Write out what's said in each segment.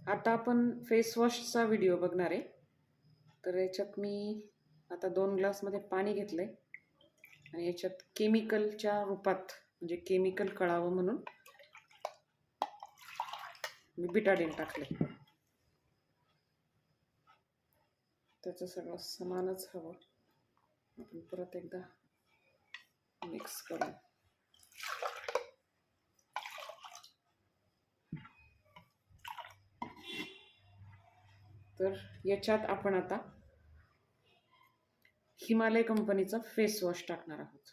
आता आपण face वॉशचा video बघणार आहे. तर याच्यात मी आता 2 ग्लासमध्ये पाणी घेतलं आहे आणि याच्यात केमिकलच्या रूपात म्हणजे केमिकल कळावं म्हणून मी बिटाडीन टाकले. त्याचं सगळं समानच हवं. आपण परत एकदा मिक्स करू. तर याच्यात आपण आता हिमालय कंपनीचा फेस वॉश टाकणार आहोत,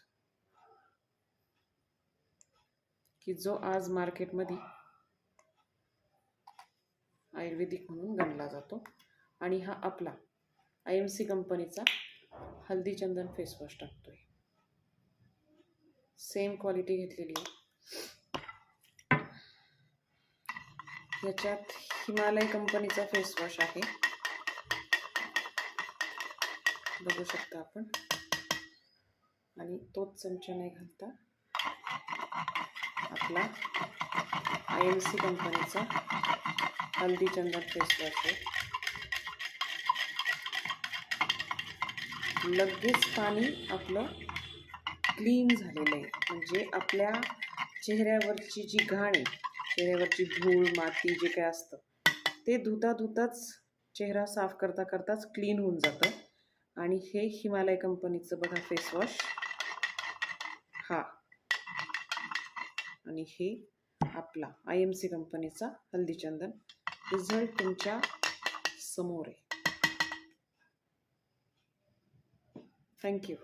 की जो आज मार्केटमध्ये आयुर्वेदिक म्हणून गणला जातो. आणि हा आपला IMC कंपनीचा हल्दी चंदन फेस वॉश टाकतोय. सेम क्वालिटी घेतलेली आहे. याच्यात हिमालय कंपनीचा फेस वॉश आहे, बघू शकता आपण. आणि तोच चमचा नाही घालता आपला IMC कंपनीचा हल्दी चंदन फेस वॉश आहे. लगेच पाणी आपलं क्लीन झालेलं आहे. म्हणजे आपल्या चेहऱ्यावरची जी घाण आहे, चेहऱ्यावरची धूळ माती जे काय असतं ते धुता धुताच चेहरा साफ करता करताच क्लीन होऊन जातं. आणि हे हिमालय कंपनीचं बघा फेस वॉश हा, आणि हे आपला IMC कंपनीचा हल्दी चंदन. रिझल्ट तुमच्या समोर आहे. थँक्यू.